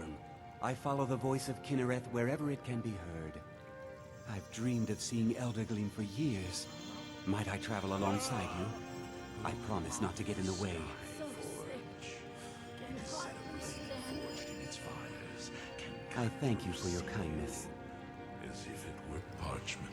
Skyrim. I follow the voice of Kinnereth wherever it can be heard. I've dreamed of seeing Eldergleam for years. Might I travel alongside you? I promise not to get in the way. I thank you for your kindness. As if it were parchment.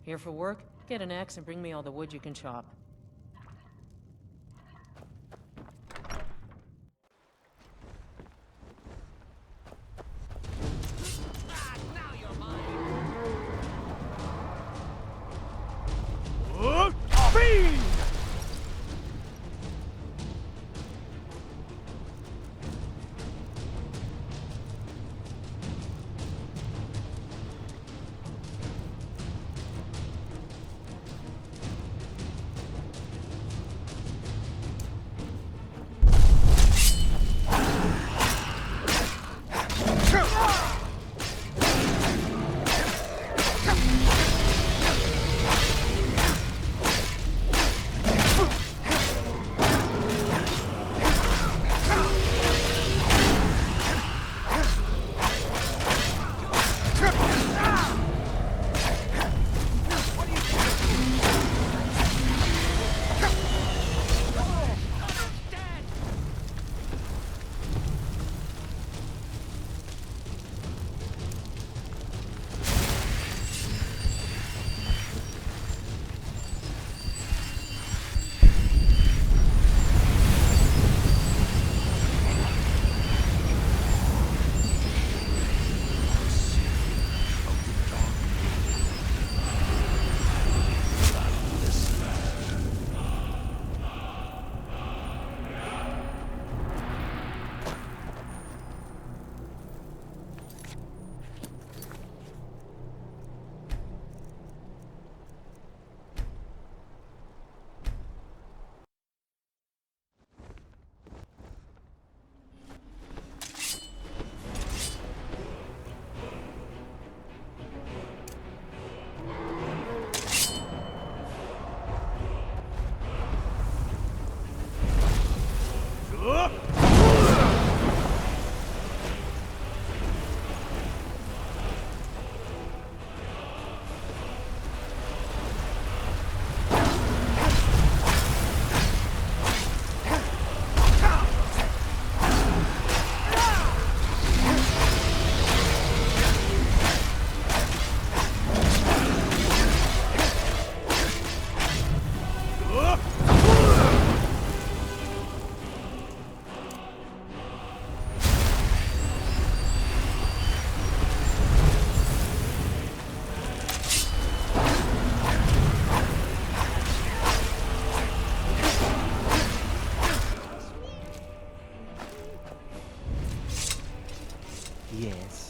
Here for work? Get an axe and bring me all the wood you can chop. Yes.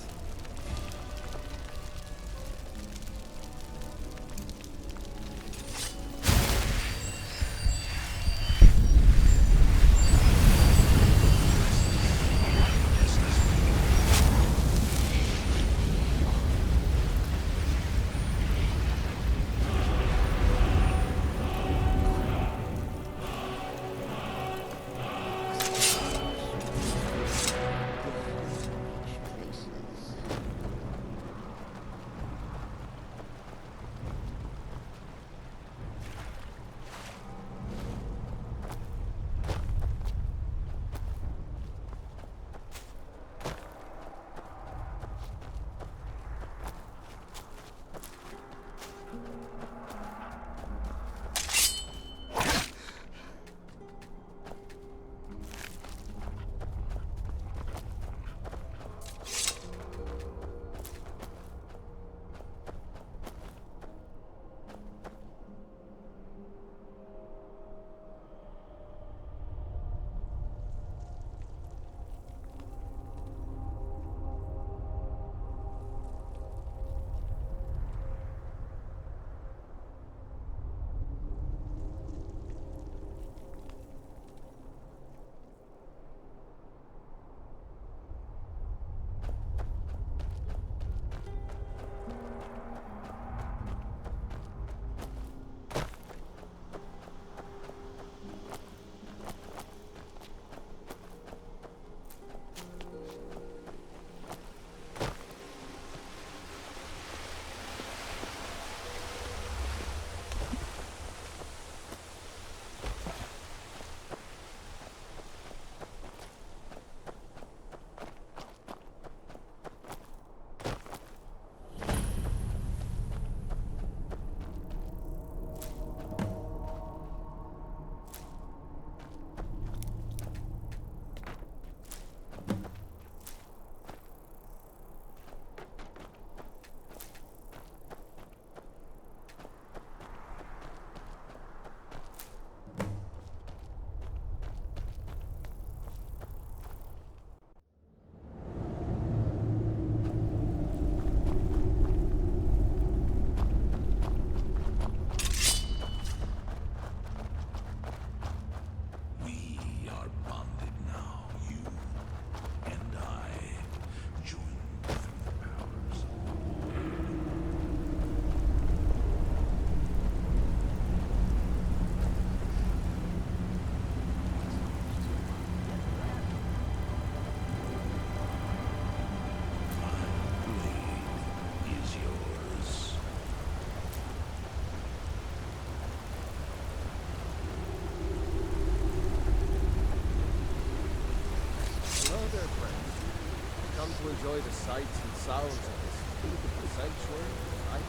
to enjoy the sights and sounds of this beautiful sanctuary, I am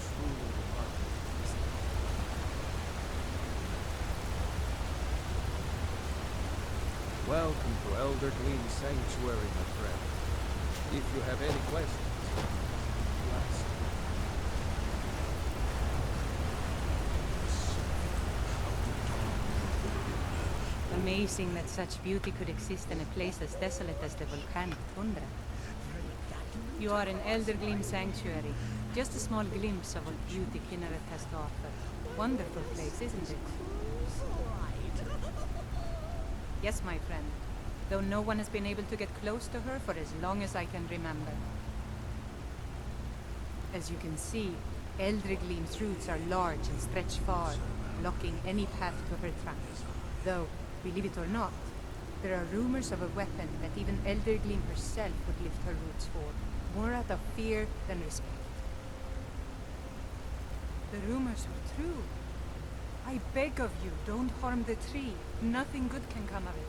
truly remarkable. Welcome to Eldergleam Sanctuary, my friend. If you have any questions, you ask. Amazing that such beauty could exist in a place as desolate as the volcanic tundra. You are in Eldergleam Sanctuary. Just a small glimpse of what beauty Kinneret has to offer. Wonderful place, isn't it? Yes, my friend. Though no one has been able to get close to her for as long as I can remember. As you can see, Eldergleam's roots are large and stretch far, blocking any path to her trunk. Though, believe it or not, there are rumors of a weapon that even Eldergleam herself would lift her roots for, more out of fear than respect. The rumors were true. I beg of you, don't harm the tree. Nothing good can come of it.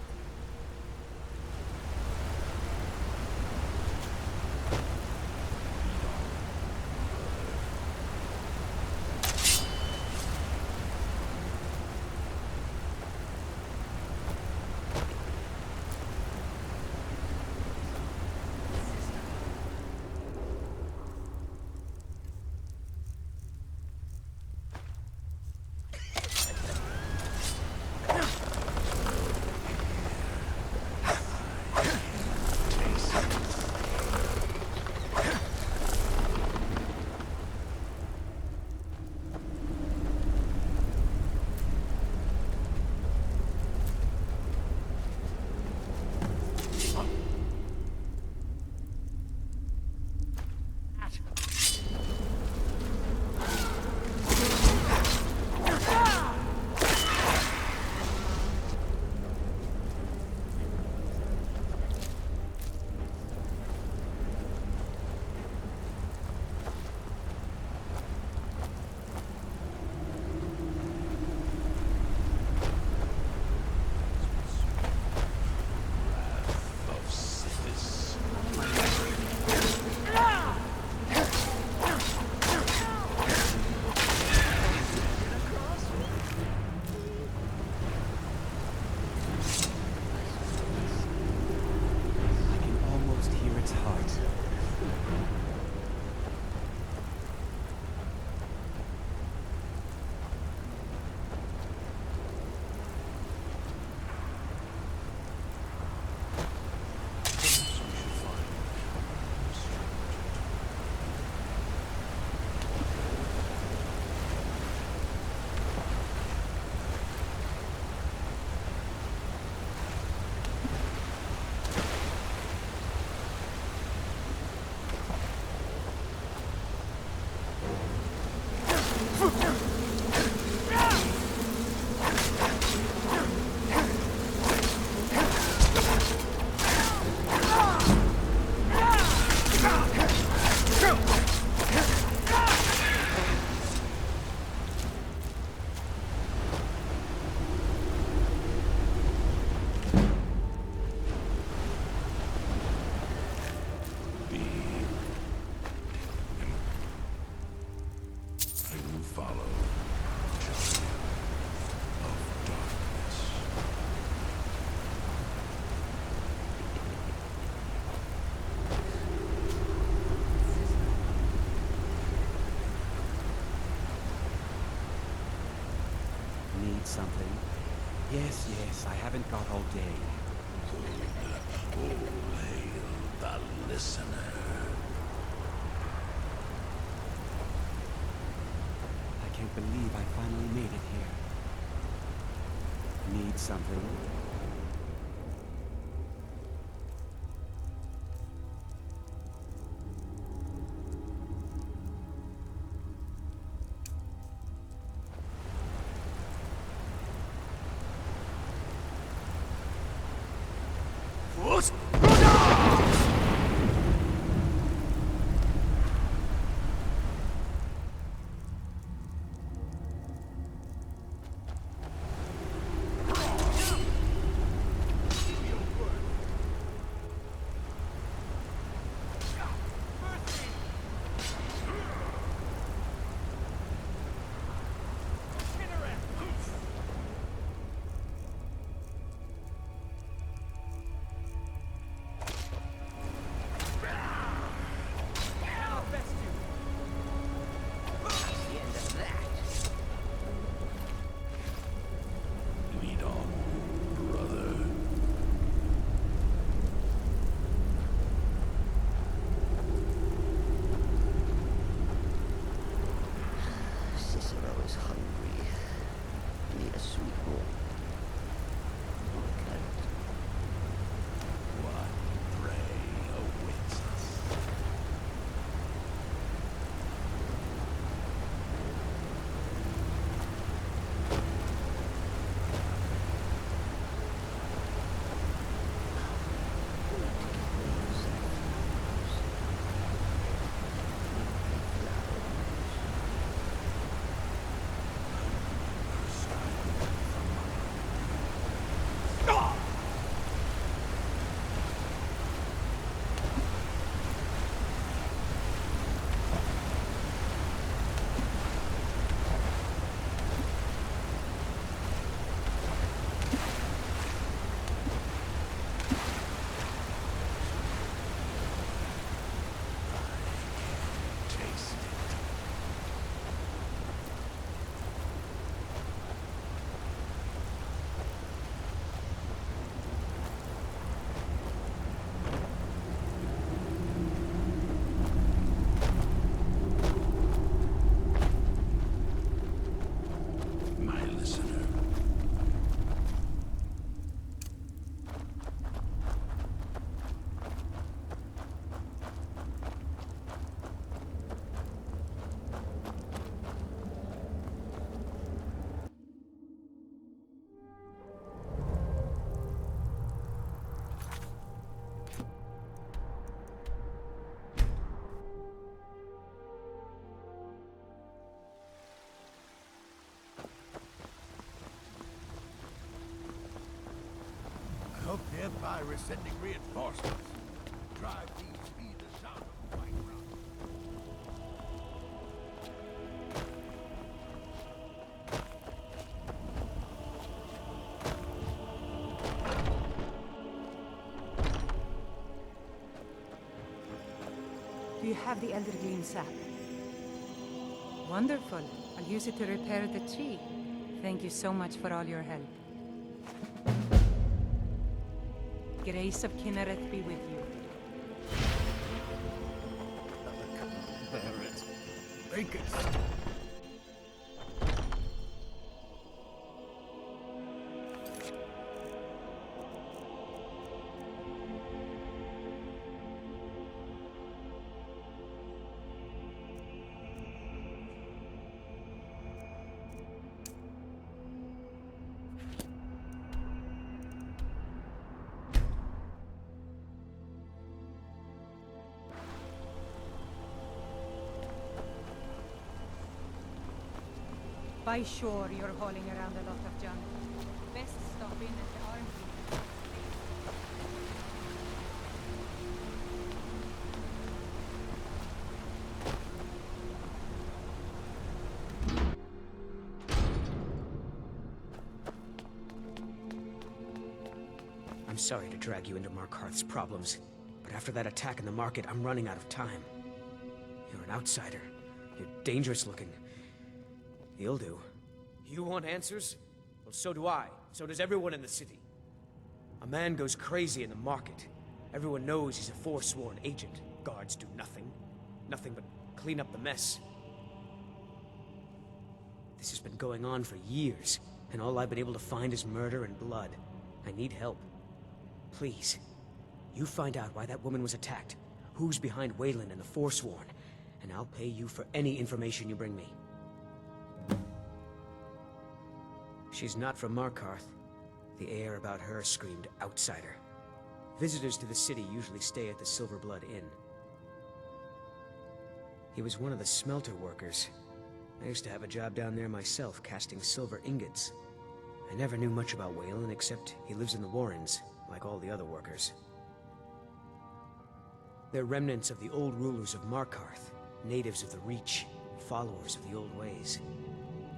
Something? Yes, I haven't got all day. Oh, hail the listener. I can't believe I finally made it here. Need something? hope the Empire is sending reinforcements. Drive these be the sound of fight round. Do you have the Eldergleam sap? Wonderful. I'll use it to repair the tree. Thank you so much for all your help. Grace of Kinnereth be with you. Barrett, make it. By shore, you're hauling around a lot of junk. Best stop in at the army. I'm sorry to drag you into Markarth's problems, but after that attack in the market, I'm running out of time. You're an outsider. You're dangerous looking. You'll do. You want answers? Well, so do I. So does everyone in the city. A man goes crazy in the market. Everyone knows he's a forsworn agent. Guards do nothing. Nothing but clean up the mess. This has been going on for years, and all I've been able to find is murder and blood. I need help. Please, you find out why that woman was attacked, who's behind Wayland and the Forsworn, and I'll pay you for any information you bring me. She's not from Markarth. The air about her screamed outsider. Visitors to the city usually stay at the Silver Blood Inn. He was one of the smelter workers. I used to have a job down there myself, casting silver ingots. I never knew much about Wayland, except he lives in the Warrens, like all the other workers. They're remnants of the old rulers of Markarth, natives of the Reach, followers of the old ways.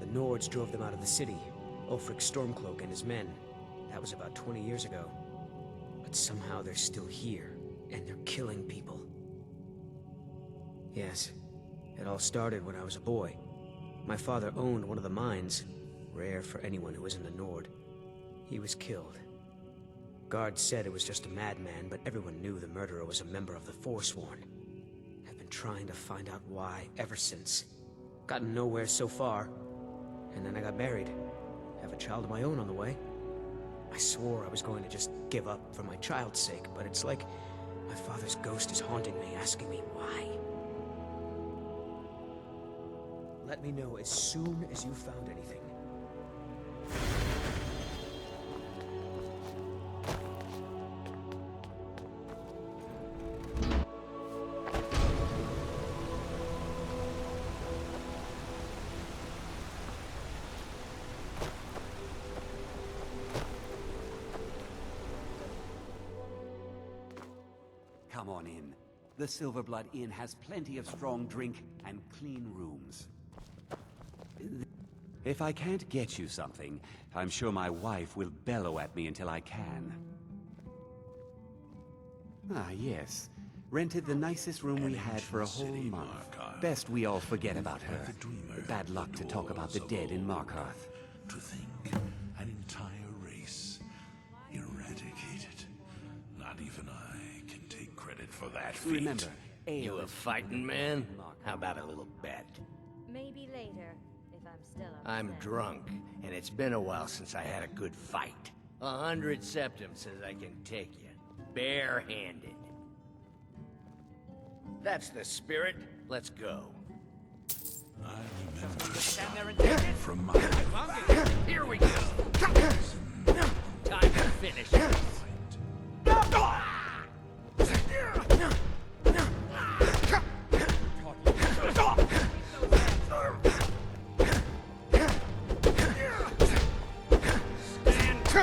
The Nords drove them out of the city, Ulfric Stormcloak and his men. That was about 20 years ago. But somehow they're still here, and they're killing people. Yes, it all started when I was a boy. My father owned one of the mines, rare for anyone who isn't a Nord. He was killed. Guards said it was just a madman, but everyone knew the murderer was a member of the Forsworn. I've been trying to find out why ever since. Gotten nowhere so far, and then I got buried. Have a child of my own on the way. I swore I was going to just give up for my child's sake, but it's like my father's ghost is haunting me, asking me why. Let me know as soon as you found anything. Come on in. The Silver Blood Inn has plenty of strong drink and clean rooms. If I can't get you something, I'm sure my wife will bellow at me until I can. Ah, yes. Rented the nicest room we had for a whole month. Best we all forget about her. Bad luck to talk about the dead in Markarth. To think an entire race eradicated. Not even I can take credit for that feat. Remember, You a fighting man? How about a little bet? Maybe later, if I'm still upset. I'm drunk, and it's been a while since I had a good fight. 100 septum says I can take you, bare-handed. That's the spirit. Let's go. I remember something from my Here we go. Time to finish it. Stand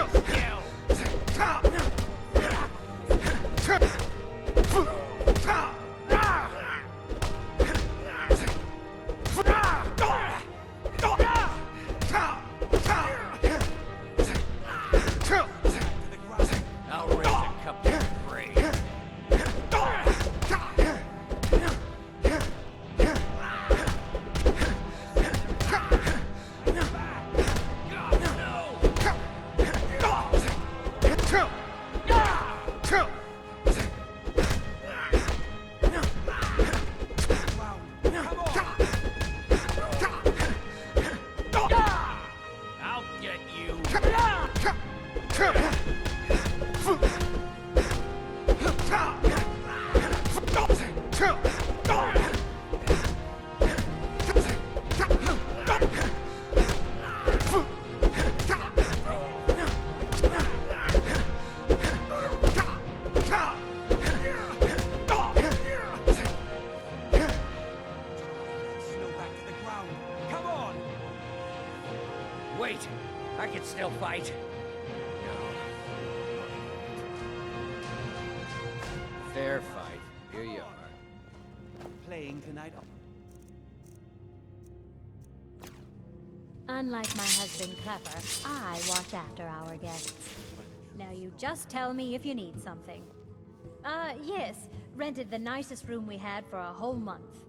still. Fair fight. Here you are. Playing tonight? Unlike my husband Clever, I watch after our guests. Now you just tell me if you need something. Yes. Rented the nicest room we had for a whole month.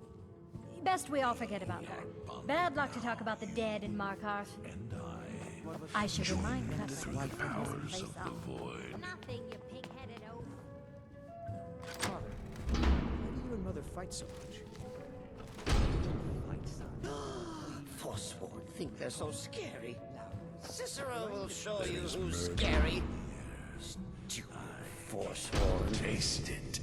Best we all forget about her. Bad luck to talk about the dead in Markarth. And I should remind the Clever three to keep this powers place of the up. void. Nothing, you pig-headed oaf. Father, why do you and Mother fight so much? Forsworn think they're so scary. Cicero will show you who's scary. Stupid Forsworn. Taste it.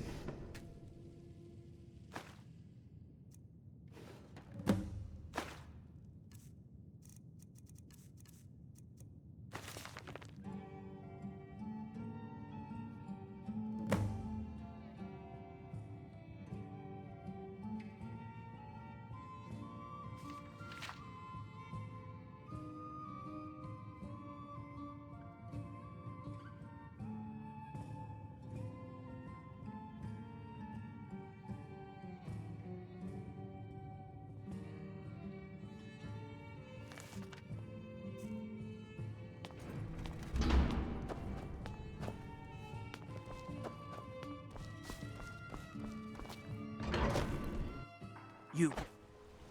You.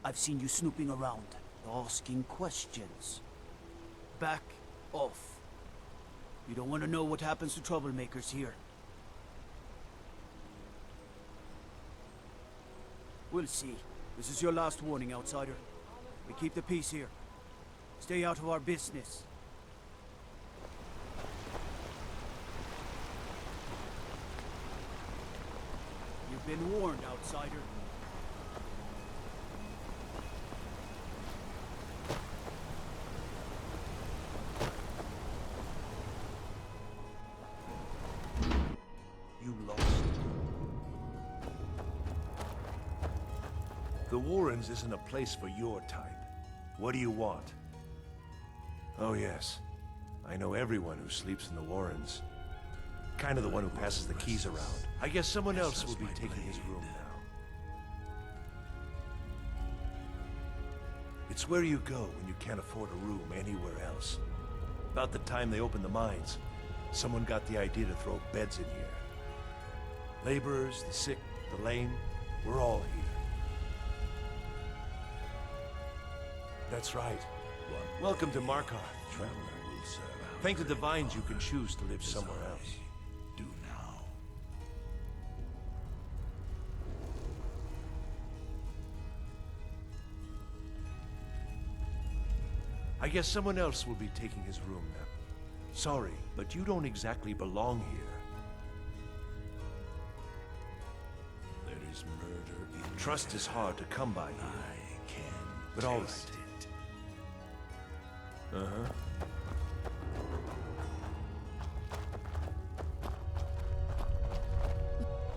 I've seen you snooping around, asking questions. Back off. You don't want to know what happens to troublemakers here. We'll see. This is your last warning, outsider. We keep the peace here. Stay out of our business. You've been warned, outsider. You lost. The Warrens isn't a place for your type. What do you want? Oh yes, I know everyone who sleeps in the Warrens. Kind of the one who passes the keys around. I guess someone else will be taking his room now. It's where you go when you can't afford a room anywhere else. About the time they opened the mines, someone got the idea to throw beds in here. Laborers, the sick, the lame, we're all here. That's right. Welcome to Markarth. Thank the Divines you can choose to live somewhere else. Do now. I guess someone else will be taking his room now. Sorry, but you don't exactly belong here. There is murder in Trust is hard to come by here. I can But all taste right. it. Uh-huh.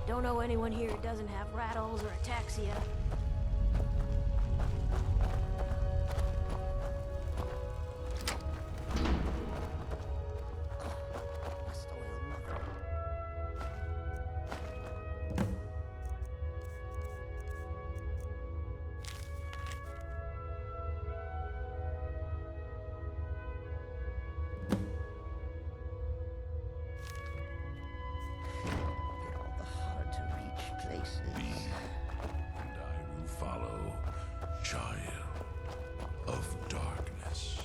Don't know anyone here who doesn't have rattles or ataxia. And I will follow, child of darkness.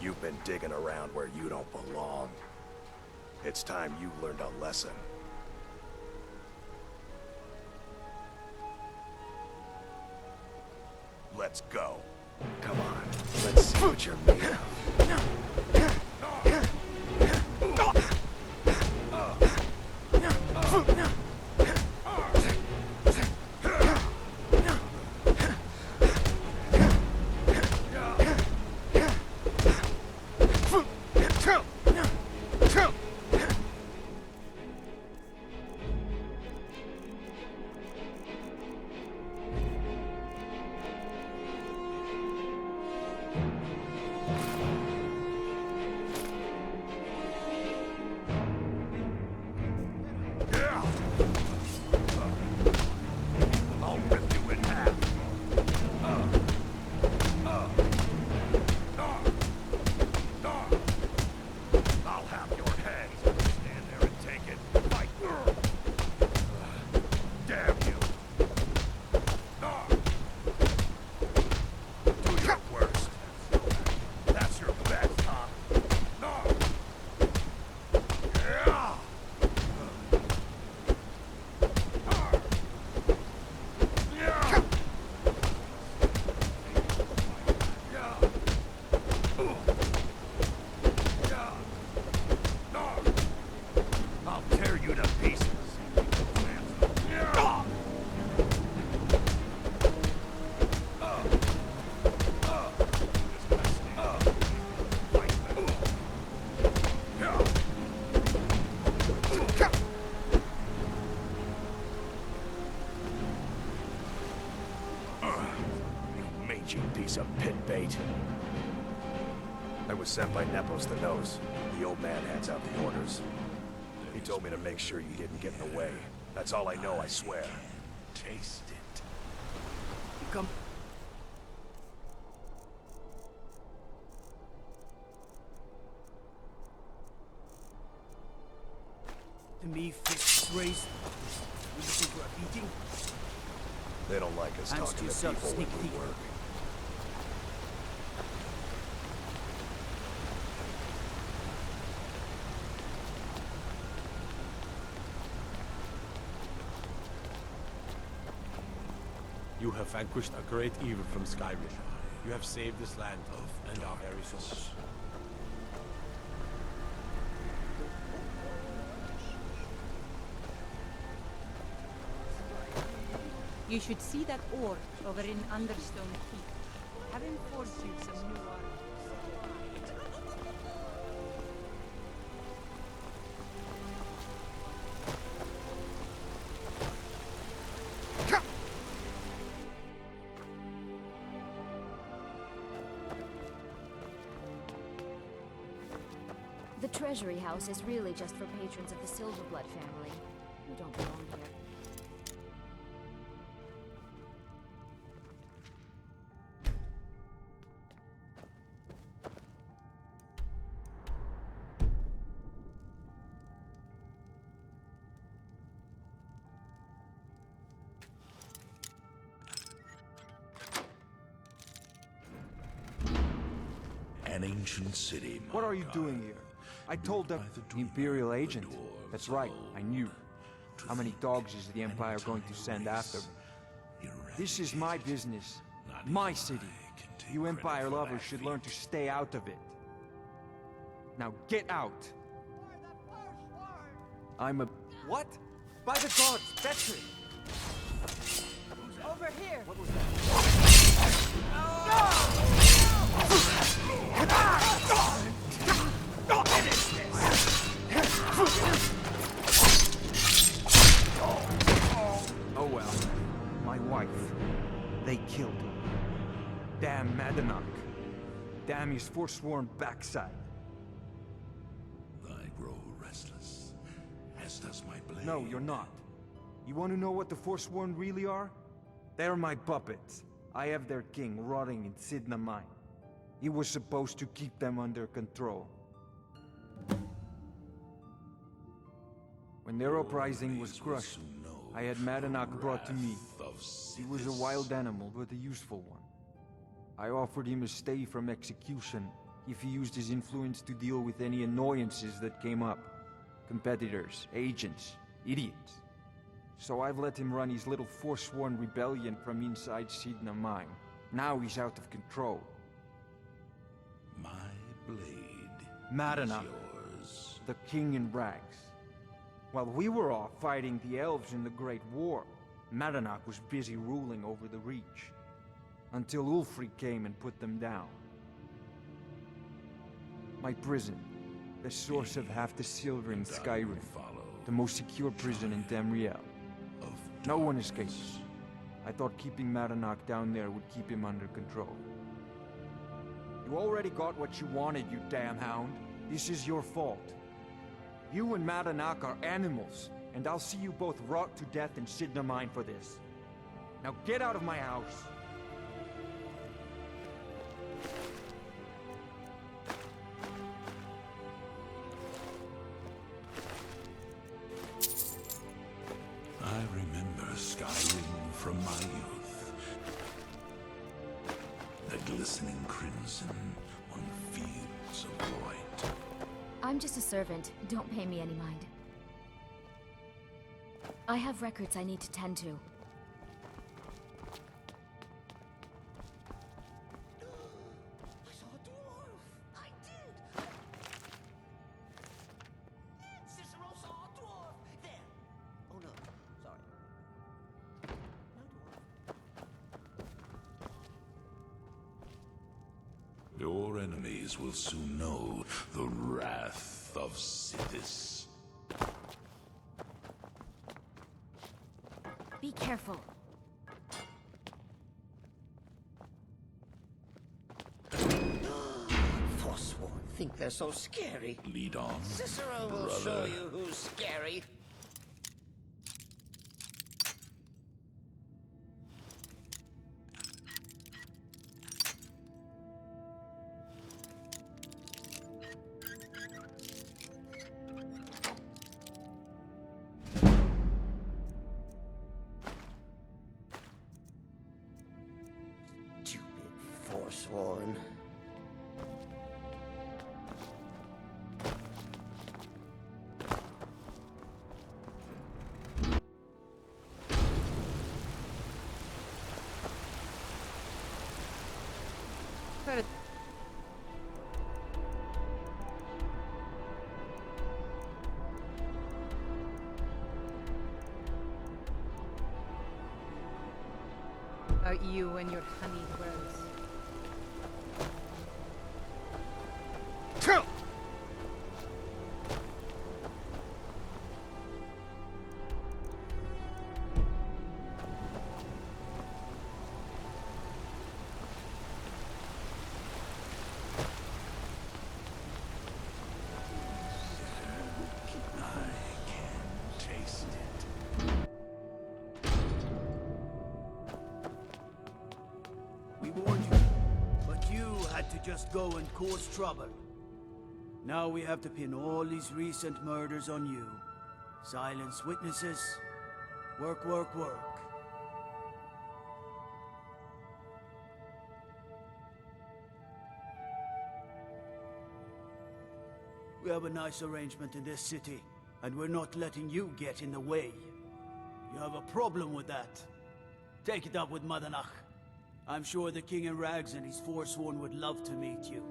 You've been digging around where you don't belong. It's time you learned a lesson. Let's go. Come on, let's see what you're made of. mangy piece of pit bait. I was sent by Nepos the Nose. The old man hands out the orders. He told me to make sure you didn't get in the way. That's all I know, I swear. Taste it. You come... To me, fists raised. You looking for a beating? They don't like us Hands to talking to yourself, people sneak when we thief. work. You have vanquished a great evil from Skyrim. You have saved this land and our very souls. You should see that ore over in Understone Keep. Have him forge you some new art. The Treasury House is really just for patrons of the Silverblood family. You don't belong here. An ancient city. What are you doing here? I told them... Imperial agent. That's right, I knew. How many dogs is the Empire going to send after me? This is my business. My city. You Empire lovers should learn to stay out of it. Now get out! I'm a... What? By the gods, that's it! Over here! What was that? Oh well. My wife. They killed her. Damn Madanach. Damn his forsworn backside. I grow restless, as does my blade. No, you're not. You want to know what the Forsworn really are? They're my puppets. I have their king rotting in Sidna Mine. He was supposed to keep them under control. When their uprising was crushed, I had Madanach brought to me. He was a wild animal, but a useful one. I offered him a stay from execution if he used his influence to deal with any annoyances that came up. Competitors, agents, idiots. So I've let him run his little forsworn rebellion from inside Sidna Mine. Now he's out of control. My blade Madanach, is yours. the king in rags. While we were off fighting the elves in the Great War, Madanach was busy ruling over the Reach. Until Ulfric came and put them down. My prison, the source of half the silver in Skyrim, the most secure prison in Tamriel. No one escapes. I thought keeping Madanach down there would keep him under control. You already got what you wanted, you damn hound. This is your fault. You and Madanach are animals, and I'll see you both rot to death in Sidna Mine for this. Now get out of my house! I remember Skyrim from my youth. The glistening crimson on fields of void. I'm just a servant. Don't pay me any mind. I have records I need to tend to. I saw a dwarf! I did! Cicero saw a dwarf! There! Oh no, sorry. No dwarf. Your enemies will soon know the wrath of Sithis. Be careful. think they're so scary. Lead on, Cicero will brother. show you who's scary. Stupid Forsworn. But about you and your honeyed words. Taste it. We warned you, but you had to just go and cause trouble. Now we have to pin all these recent murders on you. Silence witnesses. Work, work, work. We have a nice arrangement in this city, and we're not letting you get in the way. You have a problem with that? Take it up with Madanach. I'm sure the King in Rags and his Forsworn would love to meet you.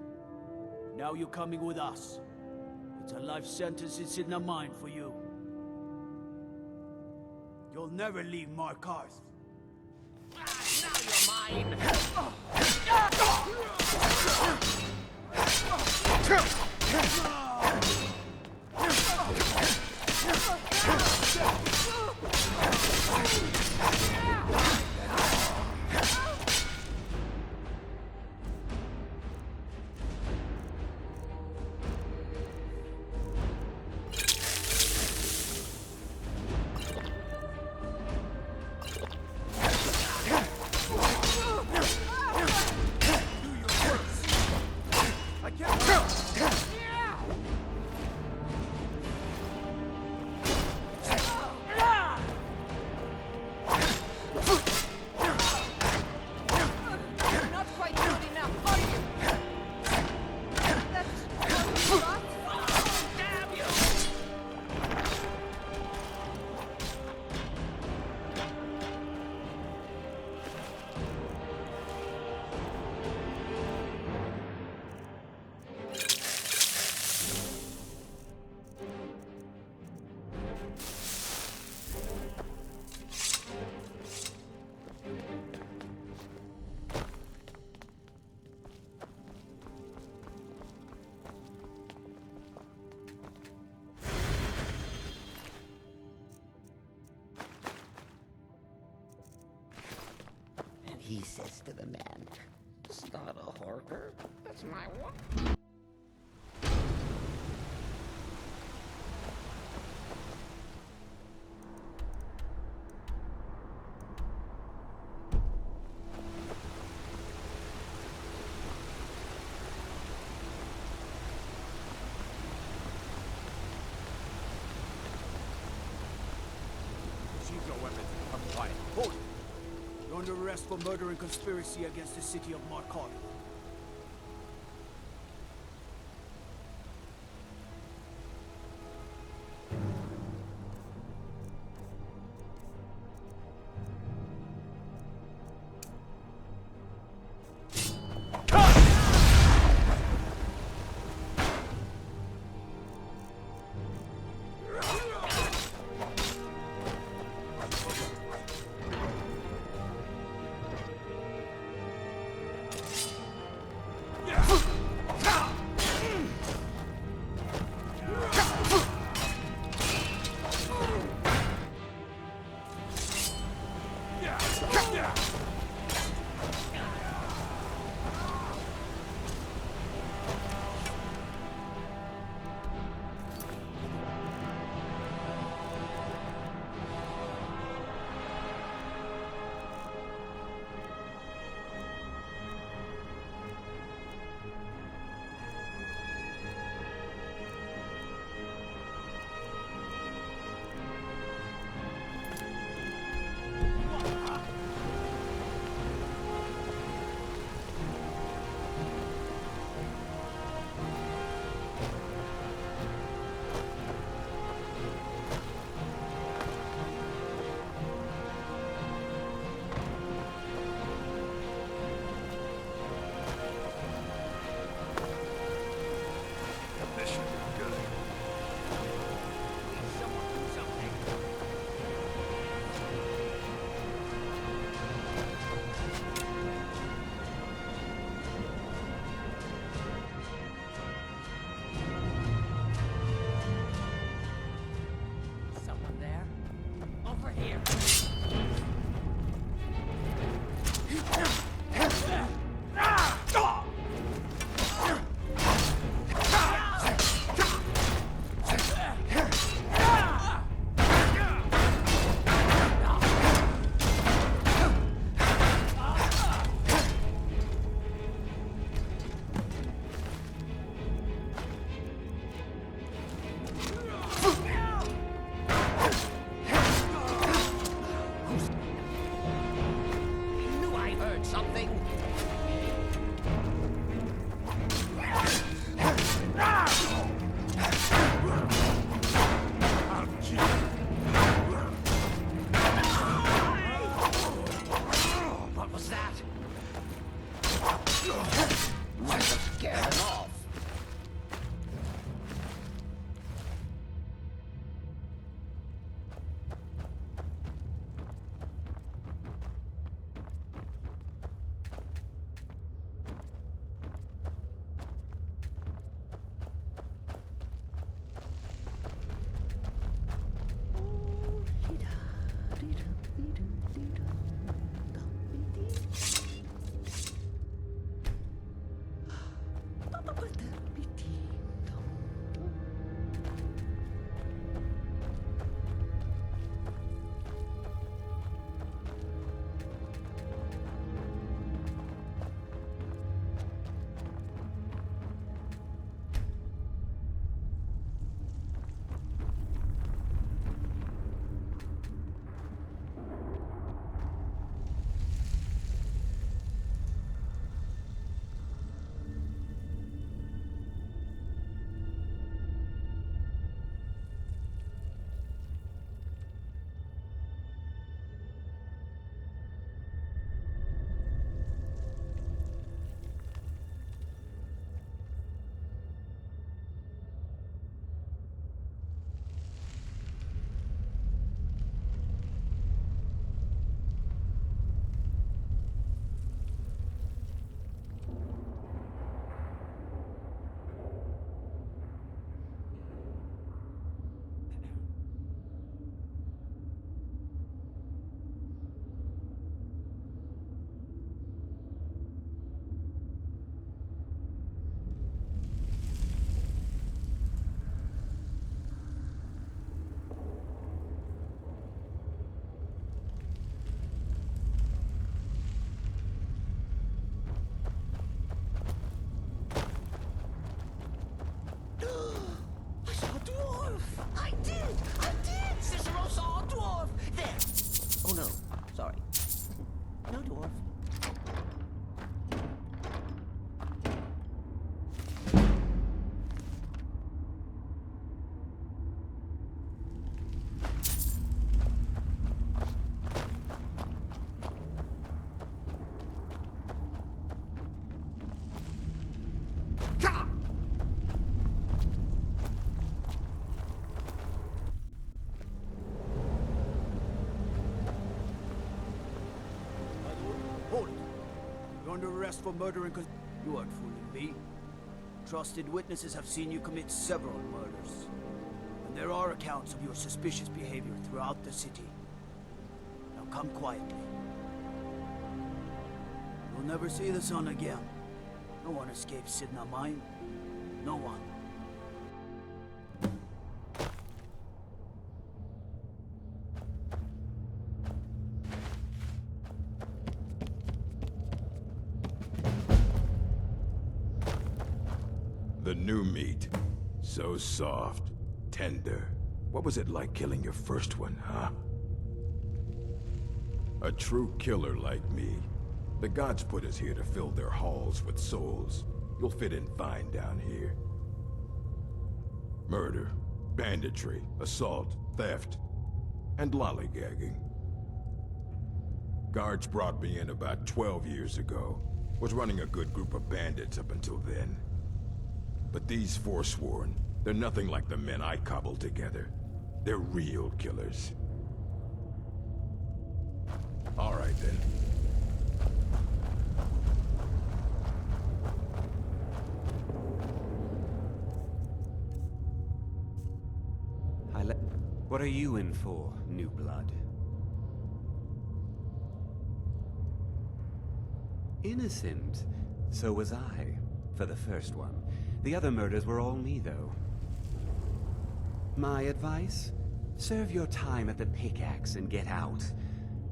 Now you're coming with us. It's a life sentence in Sidna mine for you. You'll never leave Markarth. Now you're mine! He says to the man, "It's not a horker, that's my one." Sheathe your weapons and come quiet. Hold it. You're under arrest for murder and conspiracy against the city of Markarth. like something? What was that? Must have scared him off. Under arrest for murdering You aren't fooling me. Trusted witnesses have seen you commit several murders. And there are accounts of your suspicious behavior throughout the city. Now come quietly. You'll never see the sun again. No one escapes Sidna mine. No one. The new meat. So soft, tender. What was it like killing your first one, huh? A true killer like me. The gods put us here to fill their halls with souls. You'll fit in fine down here. Murder, banditry, assault, theft, and lollygagging. Guards brought me in about 12 years ago. Was running a good group of bandits up until then. But these Forsworn, they're nothing like the men I cobbled together. They're real killers. All right, then. What are you in for, new blood? Innocent. So was I, for the first one. The other murders were all me, though. My advice? Serve your time at the pickaxe and get out.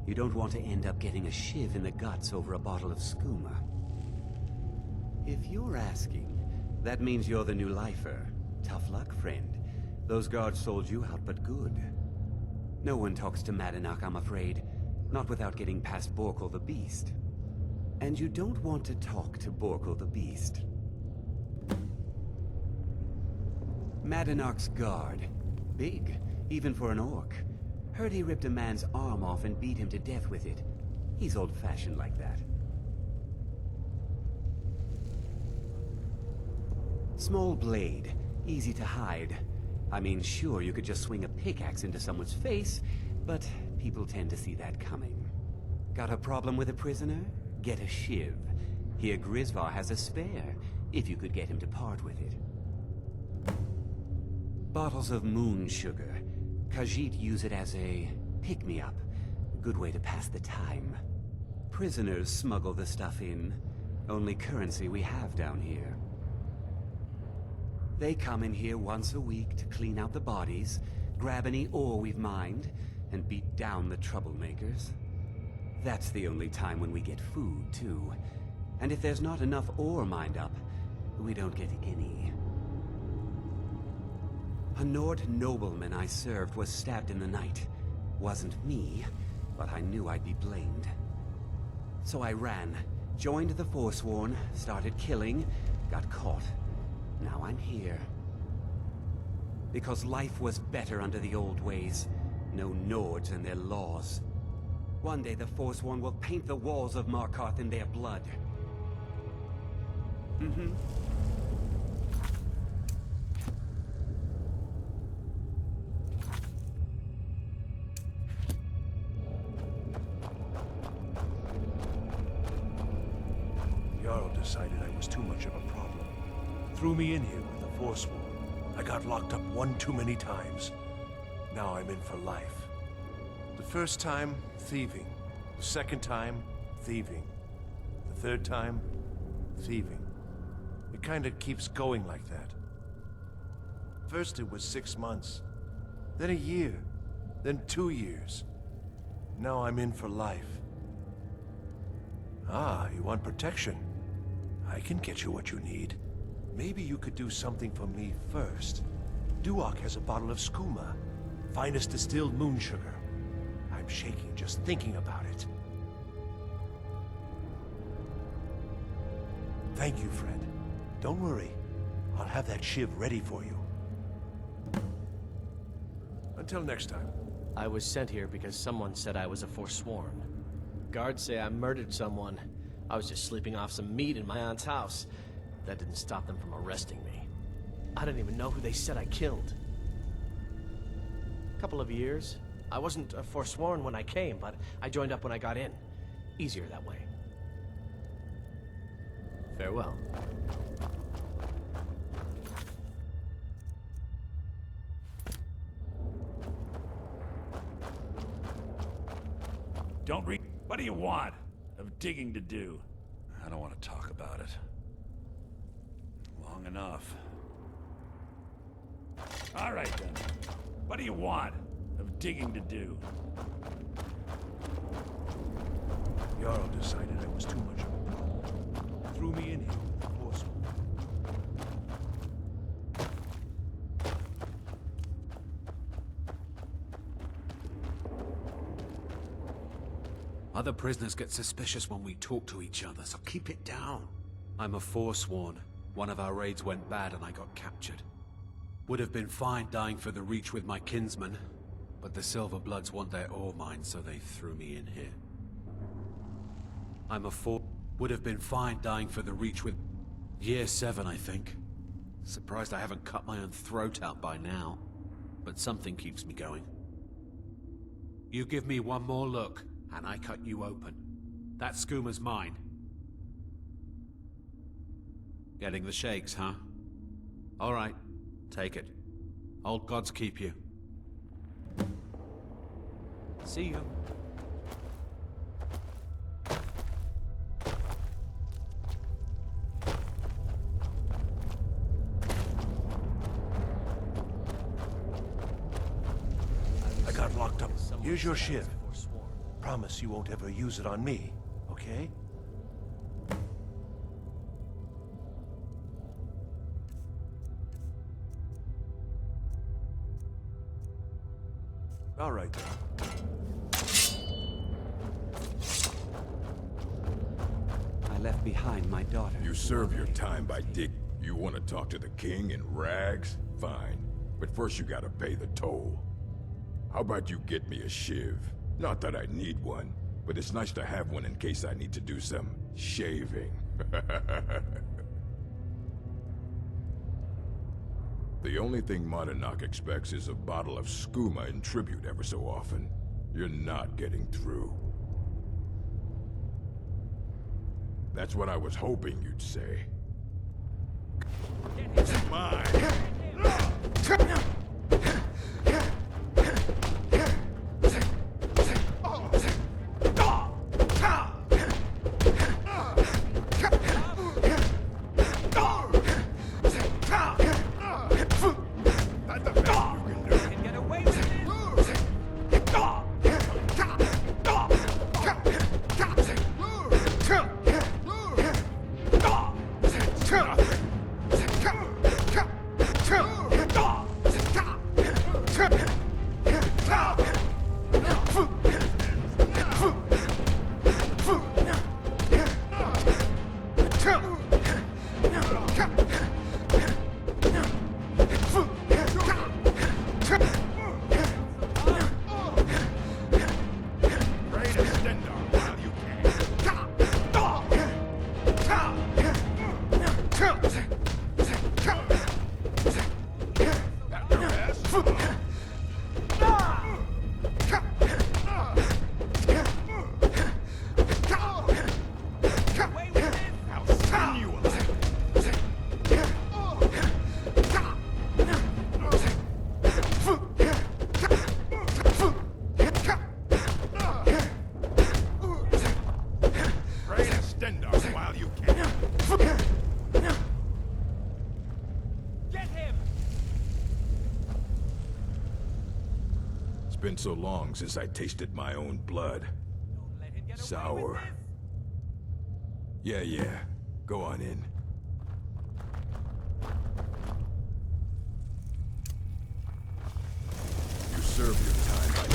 You don't want to end up getting a shiv in the guts over a bottle of skooma. If you're asking, that means you're the new lifer. Tough luck, friend. Those guards sold you out, but good. No one talks to Madanach, I'm afraid. Not without getting past Borkul the Beast. And you don't want to talk to Borkul the Beast. Madanach's guard. Big, even for an orc. Heard he ripped a man's arm off and beat him to death with it. He's old-fashioned like that. Small blade, easy to hide. I mean, sure, you could just swing a pickaxe into someone's face, but people tend to see that coming. Got a problem with a prisoner? Get a shiv. Here Grisvar has a spare, if you could get him to part with it. Bottles of moon sugar. Khajiit use it as a pick-me-up. Good way to pass the time. Prisoners smuggle the stuff in. Only currency we have down here. They come in here once a week to clean out the bodies, grab any ore we've mined, and beat down the troublemakers. That's the only time when we get food, too. And if there's not enough ore mined up, we don't get any. A Nord nobleman I served was stabbed in the night. Wasn't me, but I knew I'd be blamed. So I ran, joined the Forsworn, started killing, got caught. Now I'm here. Because life was better under the old ways. No Nords and their laws. One day the Forsworn will paint the walls of Markarth in their blood. Jarl decided I was too much of a problem. Threw me in here with the Forsworn. I got locked up one too many times. Now I'm in for life. The first time, thieving. The second time, thieving. The third time, thieving. It kinda keeps going like that. First it was 6 months, then a year, then 2 years. Now I'm in for life. Ah, you want protection? I can get you what you need. Maybe you could do something for me first. Duak has a bottle of skooma, finest distilled moon sugar. I'm shaking just thinking about it. Thank you, friend. Don't worry. I'll have that shiv ready for you. Until next time. I was sent here because someone said I was a Forsworn. Guards say I murdered someone. I was just sleeping off some meat in my aunt's house. That didn't stop them from arresting me. I didn't even know who they said I killed. Couple of years. I wasn't a Forsworn when I came, but I joined up when I got in. Easier that way. Farewell. Don't read. What do you want? Of digging to do? I don't want to talk about it. Long enough. All right then. What do you want? Of digging to do? Jarl decided I was too much of a problem. Threw me in here with the Forsworn. Other prisoners get suspicious when we talk to each other, so keep it down. I'm a Forsworn. One of our raids went bad and I got captured. Would have been fine dying for the Reach with my kinsmen, but the Silverbloods want their ore mine, so they threw me in here. Would have been fine dying for the Reach with... Year 7, I think. Surprised I haven't cut my own throat out by now. But something keeps me going. You give me one more look, and I cut you open. That skooma's mine. Getting the shakes, huh? All right, take it. Old gods keep you. See you. I got locked up. Here's your shiv. Promise you won't ever use it on me, okay? All right then. left behind my daughter. You serve your time by dig. You want to talk to the king in rags? Fine. But first you gotta pay the toll. How about you get me a shiv? Not that I need one, but it's nice to have one in case I need to do some shaving. The only thing Monarch expects is a bottle of skooma in tribute ever so often. You're not getting through. That's what I was hoping you'd say. It's mine! Been so long since I tasted my own blood. Sour. Yeah. Go on in. You serve your time by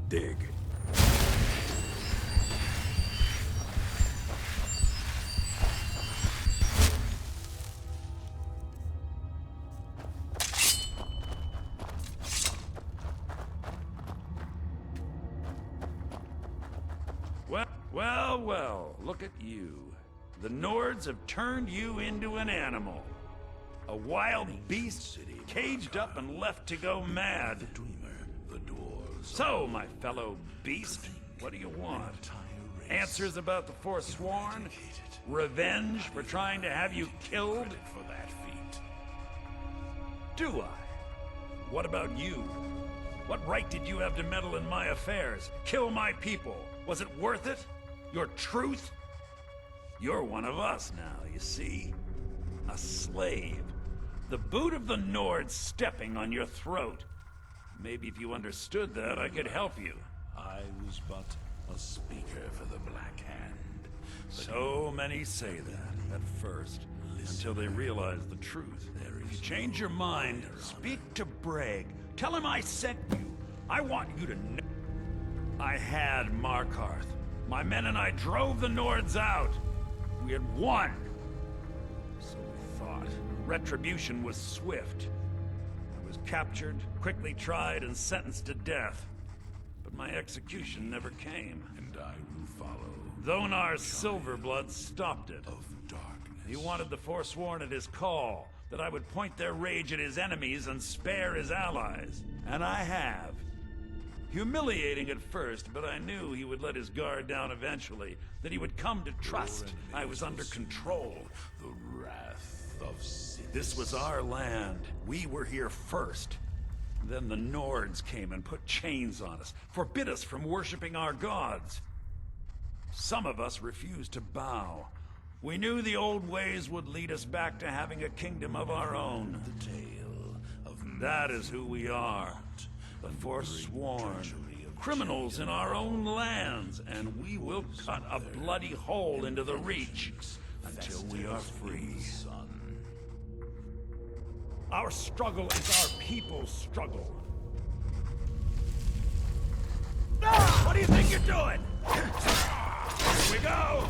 dig. Well, look at you. The Nords have turned you into an animal. A wild beast, caged up and left to go mad. So, my fellow beast, what do you want? Answers about the Forsworn? Revenge for trying to have you killed? Do I? What about you? What right did you have to meddle in my affairs? Kill my people? Was it worth it? Your truth? You're one of us now, you see. A slave. The boot of the Nords stepping on your throat. Maybe if you understood that, I could help you. I was but a speaker for the Black Hand. So many say that, at first, until they realize the truth. If you change your mind, speak to Bragg. Tell him I sent you. I want you to know. I had Markarth. My men and I drove the Nords out. We had won. So we thought. Retribution was swift. I was captured, quickly tried, and sentenced to death. But my execution never came. And I will follow. Dhonar's Silverblood stopped it. He wanted the Forsworn at his call, that I would point their rage at his enemies and spare his allies. And I have. Humiliating at first, but I knew he would let his guard down eventually, that he would come to trust I was under control. The wrath of sin. This was our land. We were here first. Then the Nords came and put chains on us, forbid us from worshipping our gods. Some of us refused to bow. We knew the old ways would lead us back to having a kingdom of our own. The tale of that is who we are. The Forsworn. Criminals in our own lands, and we will cut a bloody hole into the Reach until we are free. Our struggle is our people's struggle. What do you think you're doing? Here we go!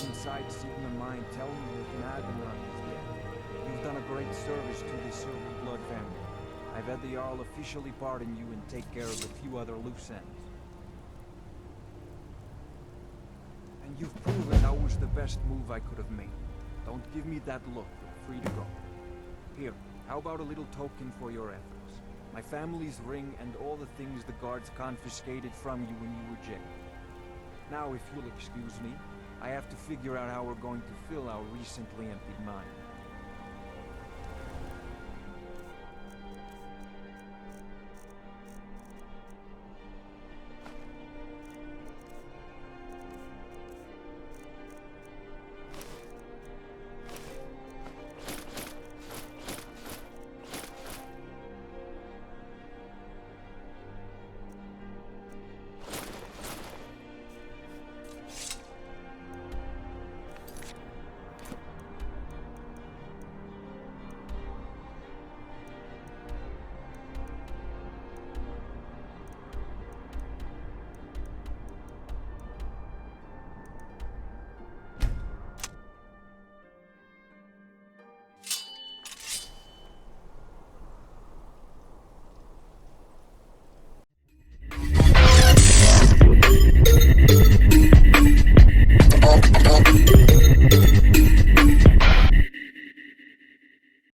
Inside Sigma mind tell me that Magnarch is dead. You've done a great service to the Silver Blood family. I've had the Jarl officially pardon you and take care of a few other loose ends. And you've proven that was the best move I could have made. Don't give me that look. You're free to go. Here, how about a little token for your efforts? My family's ring and all the things the guards confiscated from you when you were jailed. Now, if you'll excuse me, I have to figure out how we're going to fill our recently emptied mine.